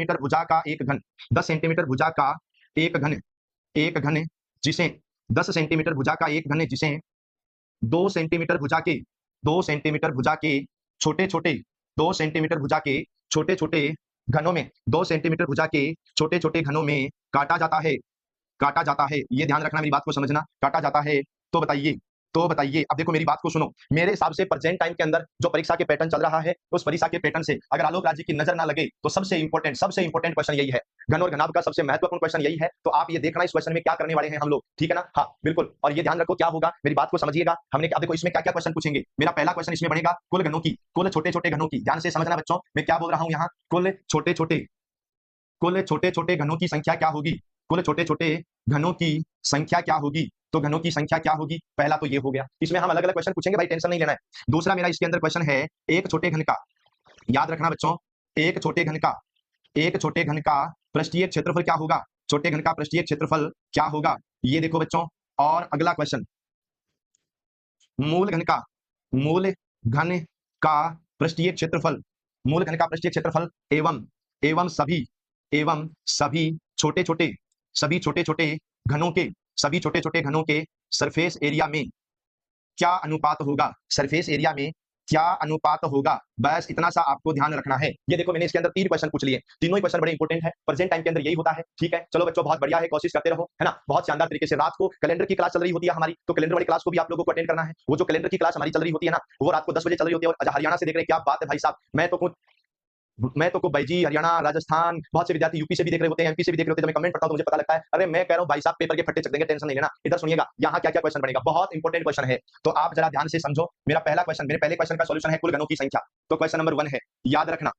Metre भुजा का एक घन, 10 सेंटीमीटर भुजा का एक घन जिसे 10 सेंटीमीटर भुजा का एक घन जिसे 2 सेंटीमीटर भुजा के 2 सेंटीमीटर भुजा के छोटे छोटे 2 सेंटीमीटर भुजा के छोटे छोटे घनों में 2 सेंटीमीटर भुजा के छोटे छोटे घनों में काटा जाता है। ये ध्यान रखना, मेरी बात को समझना। काटा जाता है तो बताइए अब देखो मेरी बात को सुनो। मेरे हिसाब से प्रेजेंट टाइम के अंदर जो परीक्षा के पैटर्न चल रहा है, उस परीक्षा के पैटर्न से अगर आलोक राज जी की नजर ना लगे तो सबसे इंपॉर्टेंट क्वेश्चन यही है। घन और घनाभ का सबसे महत्वपूर्ण क्वेश्चन यही है। तो आप ये देखना इस क्वेश्चन में क्या करने वाले हैं हम लोग, ठीक है ना? हाँ बिल्कुल। और ये ध्यान रखो क्या होगा, मेरी बात को समझिएगा। हमने अब देखो इसमें क्या क्या क्वेश्चन पूछेंगे। मेरा पहला क्वेश्चन इसमें बनेगा कुल घनों की, कुल छोटे छोटे घनों की। ध्यान से समझना बच्चों, मैं क्या बोल रहा हूं यहाँ। कुल छोटे छोटे घनों की संख्या क्या होगी? कुल छोटे छोटे घनों की संख्या क्या होगी? तो घनों की संख्या क्या होगी? पहला तो ये हो गया। इसमें हम अलग अलग क्वेश्चन पूछेंगे भाई, टेंशन नहीं लेना है। दूसरा मेरा इसके अंदर क्वेश्चन है एक छोटे घन का, याद रखना बच्चों, एक छोटे घन का पृष्ठीय क्षेत्रफल क्या होगा? छोटे घन का पृष्ठीय क्षेत्रफल क्या होगा? ये देखो बच्चों। और अगला क्वेश्चन, मूल घन का पृष्ठीय क्षेत्रफल, मूल घन का पृष्ठीय क्षेत्रफल एवं सभी छोटे छोटे घनों के सरफेस एरिया में क्या अनुपात होगा? सरफेस एरिया में क्या अनुपात होगा? बस इतना सा आपको ध्यान रखना है। ये देखो मैंने इसके अंदर 3 क्वेश्चन पूछ लिए, तीनों ही क्वेश्चन बड़े इंपॉर्टेंट है। प्रेजेंट टाइम के अंदर यही होता है, ठीक है? चलो बच्चों बहुत बढ़िया है, कोशिश करते रहो, है ना? बहुत शानदार तरीके से। रात को कैलेंडर की क्लास चल रही होती है हमारी, तो कैलेंडर वाली क्लास को भी आप लोगों को अटेंड करना है। वो जो कैलेंडर की क्लास हमारी चल रही होती है ना, वो रात को 10 बजे चल रही होती है। और हरियाणा से देख रहे हैं, क्या बात है भाई साहब। मैं तो भाई जी हरियाणा, राजस्थान, बहुत से विद्यार्थी यूपी से भी देख रहे होते हैं, एमपी से भी देख रहे होते हैं। जब मैं कमेंट पढ़ता हूं तो मुझे पता लगता है, अरे मैं कह रहा हूं भाई साहब पेपर के फट्टे चक देंगे, टेंशन नहीं लेना। इधर सुनिएगा, यहाँ क्या क्या क्वेश्चन बनेगा, बहुत इंपॉर्टेंट क्वेश्चन है। तो आप जरा ध्यान से समझो। मेरा पहला क्वेश्चन, मेरे पहले क्वेश्चन का सॉल्यूशन है कुल घनों की संख्या। तो क्वेश्चन नंबर 1 है, याद रखना,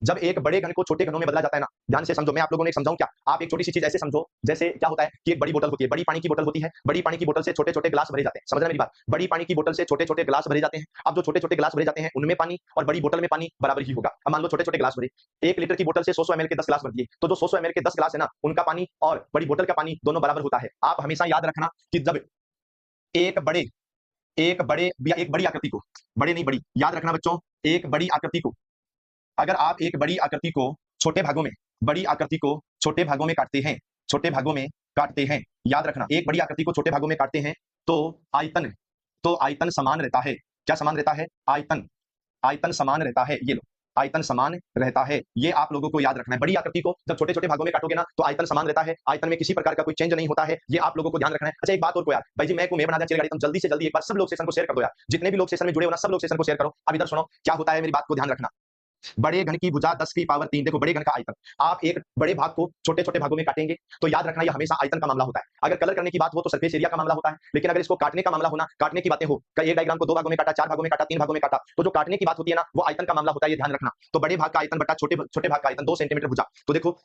जब एक बड़े घन को छोटे घनों में बदला जाता है ना, ध्यान से समझो। मैं आप लोगों ने समझाऊं क्या? आप एक छोटी सी चीज ऐसे समझो, जैसे क्या होता है कि एक बड़ी बोतल होती है, बड़ी पानी की बोतल होती है, बड़ी पानी की बोतल से छोटे छोटे गिलास भरे जाते हैं। समझ रहे हैं मेरी बात? बड़ी पानी की बोतल से छोटे छोटे गिलास भरे जाते हैं। अब जो छोटे छोटे गिलास भरे जाते हैं उनमें पानी और बड़ी बोतल में पानी बराबर ही होगा। अब मान लो छोटे छोटे गिलास भरे, 1 लीटर की बोतल से 100 ml के 10 गिलास भर दिए, तो जो 100 ml के 10 गिलास है ना, उनका पानी और बड़ी बोतल का पानी दोनों बराबर होता है। आप हमेशा याद रखना कि जब एक बड़े एक बड़ी आकृति को, बड़े नहीं बड़ी, याद रखना बच्चों, एक बड़ी आकृति को, अगर आप एक बड़ी आकृति को छोटे भागों में, बड़ी आकृति को छोटे भागों में काटते हैं, याद रखना, एक बड़ी आकृति को छोटे भागों में काटते हैं तो आयतन समान रहता है। क्या समान रहता है? आयतन समान रहता है। ये लो, आयतन समान रहता है। ये आप लोगों को याद रखना है। बड़ी आकृति को जब छोटे छोटे भागों में काटोगे ना, तो आयतन समान रहता है, आयतन में किसी प्रकार का कोई चेंज नहीं होता है। ये आप लोगों को ध्यान रखना है। अच्छा एक बात और को यार, भाई जी मैं बना दिया चलेगा, तुम जल्दी से जल्दी एक बार सब लोग सेशन को शेयर कर दो यार। जितने भी लोग सेशन में जुड़े हो ना, सब लोग सेशन को शेयर करो। अब इधर सुनो क्या होता है, मेरी बात को ध्यान रखना। बड़े घन की भुजा 10 की पावर 3, देखो बड़े घन का आयतन, आप एक बड़े भाग को छोटे छोटे भागों में काटेंगे तो याद रखना ये हमेशा आयतन का मामला होता है। अगर कलर करने की बात हो तो सरफेस एरिया का मामला होता है, लेकिन अगर इसको काटने का मामला हो ना, काटने की बातें हो, एक डायग्राम को 2 भागों में काटा, 4 भागों में काटा, 3 भागों में काटा, तो जो काटने की बात होती है ना, वो आयतन का मामला होता है। ये ध्यान रखना। तो बड़े भाग का आयतन बटा छोटे भाग का आयतन, 2 सेंटीमीटर भुजा। तो देखो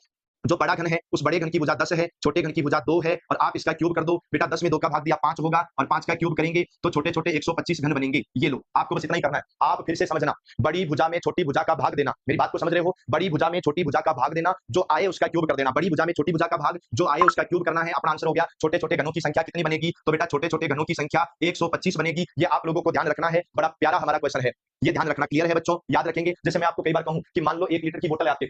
जो बड़ा घन है उस बड़े घन की भुजा 10 है, छोटे घन की भुजा 2 है, और आप इसका क्यूब कर दो बेटा। 10 में 2 का भाग दिया 5 होगा, और 5 का क्यूब करेंगे तो छोटे छोटे 125 घन बनेंगे। ये लो, आपको बस इतना ही करना है। आप फिर से समझना, बड़ी भुजा में छोटी भुजा का भाग देना, मेरी बात को समझ रहे हो? बड़ी भुजा में छोटी भुजा का भाग देना, जो आए उसका क्यूब कर देना। बड़ी भुजा में छोटी भुजा का भाग जो आए उसका क्यूब करना है। अपना आंसर हो गया। छोटे छोटे घनों की संख्या कितनी बनेगी? तो बेटा छोटे छोटे घनों की संख्या 125 बनेगी। ये आप लोगों को ध्यान रखना है, बड़ा प्यारा हमारा क्वेश्चन है, ये ध्यान रखना। क्लियर है बच्चों? याद रखेंगे। जैसे मैं आपको कई बार कहूं कि मान लो 1 लीटर की बोतल है आपके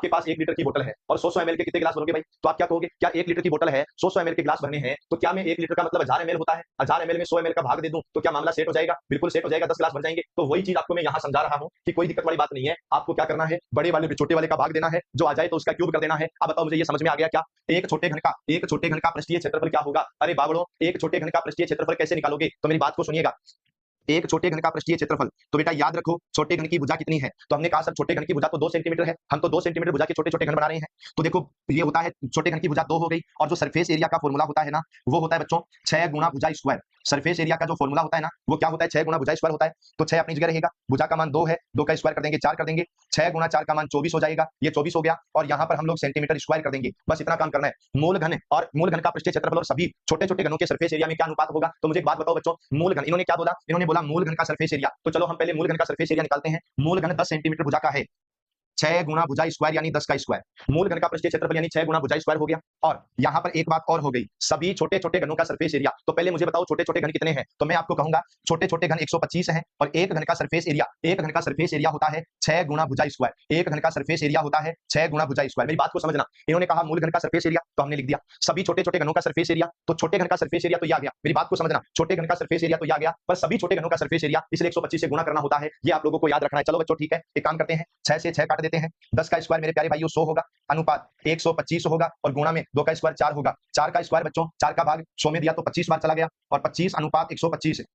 पास 1 लीटर की बोतल है और 100 ml के कितने गिलास भरोगे भाई? तो आप क्या कहोगे? क्या 1 लीटर की बोतल है, 100 ml के गिलास भरने हैं, तो क्या मैं 1 लीटर का मतलब 1000 ml होता है, 1000 ml में 100 ml का भाग दे दूं तो क्या मामला सेट हो जाएगा? बिल्कुल सेट हो जाएगा, 10 गिलास भर जाएंगे। तो वही चीज आपको मैं यहाँ समझा रहा हूँ कि कोई दिक्कत वाली बात नहीं है। आपको क्या करना है, बड़े वाले छोटे वाले का भाग देना है, जो आ जाए तो उसका क्यूब कर देना है। अब बताओ मुझे ये समझ में आ गया क्या? एक छोटे घन का पृष्ठीय क्षेत्रफल क्या होगा? अरे बाबड़ो, एक छोटे घन का पृष्ठीय क्षेत्रफल कैसे निकालोगे? तो मेरी बात को सुनिएगा। एक छोटे घन का पृष्ठीय क्षेत्रफल, तो बेटा याद रखो छोटे घन की भुजा कितनी है? तो हमने कहा सर छोटे घन की भुजा तो 2 सेंटीमीटर है, हम तो 2 सेंटीमीटर भुजा के छोटे छोटे घन बना रहे हैं। तो देखो ये होता है छोटे घन की भुजा 2 हो गई, और जो सरफेस एरिया का फॉर्मूला होता है ना, वो होता है बच्चों 6 गुना भुजा स्क्वायर। सरफेस एरिया का जो फॉर्मूला होता है ना, वो क्या होता है? 6 गुना भुजा स्क्वायर होता है। तो 6 अपनी जगह रहेगा, भुजा का मान 2 है, 2 का स्क्वायर कर देंगे 4 कर देंगे, 6 गुना 4 का मान 24 हो जाएगा। ये 24 हो गया, और यहाँ पर हम लोग सेंटीमीटर स्क्वायर कर देंगे। बस इतना काम करना है। मूल घन का पृष्ठीय क्षेत्रफल और सभी छोटे छोटे घनों के सरफेस एरिया में क्या अनुपात होगा? तो मुझे एक बात बताओ बच्चों, मूल घन, इन्होंने क्या बोला? इन्होंने बोला मूल घन का सरफेस एरिया। तो चलो हम पहले मूल घन का सरफेस एरिया निकालते हैं। मूल घन 10 सेंटीमीटर भुजा का है, 6 गुणा भुजा स्क्वायर यानी 10 का स्क्वायर। मूल घन का पृष्ठीय क्षेत्रफल यानी 6 गुणा भुजा स्क्वायर हो गया। और यहाँ पर एक बात और हो गई, सभी छोटे-छोटे घनों का सरफेस एरिया। तो पहले मुझे बताओ छोटे-छोटे घन कितने हैं? तो मैं आपको कहूंगा छोटे-छोटे घन 125 हैं और एक घन का सरफेस एरिया, एक घन का सरफेस एरिया होता है 6 गुणा भुजा स्क्वायर। एक घन का सरफेस एरिया होता है 6 गुणा भुजा स्क्वायर। मेरी बात को समझना, इन्होंने कहा मूल घन का सरफेस एरिया तो हमने लिख दिया, सभी छोटे-छोटे घनों का सरफेस एरिया, तो छोटे घन का सरफेस एरिया तो ये आ गया। मेरी बात को समझना, छोटे घन का सरफेस एरिया तो ये आ गया, पर सभी छोटे घनों का सरफेस एरिया इसलिए 125 से गुणा करना होता है। ये आप लोगों को याद रखना है। चलो बच्चों ठीक है, एक काम करते हैं, 6 से 6 काट देते हैं, 10 का स्क्वायर मेरे प्यारे भाइयों 100 होगा, अनुपात 125 होगा और गुणा में 2 का स्क्वायर 4 होगा। 4 का स्क्वायर बच्चों 4 का भाग 100 में दिया तो 25 बार चला गया और 25 अनुपात 125 है।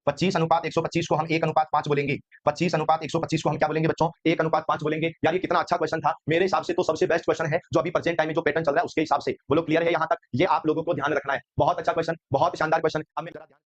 25 अनुपात 125 को हम 1 अनुपात 5 बोलेंगे। 25 अनुपात 125 को हम क्या बोलेंगे बच्चों? 1 अनुपात 5 बोलेंगे। यार ये कितना अच्छा क्वेश्चन था, मेरे हिसाब से तो सबसे बेस्ट क्वेश्चन है जो अभी प्रेजेंट टाइम में जो पैटर्न चल रहा है उसके हिसाब से। बोलो क्लियर है यहाँ तक? ये आप लोगों को ध्यान रखना है। बहुत अच्छा क्वेश्चन, बहुत शानदार क्वेश्चन। अब मैं जरा ध्यान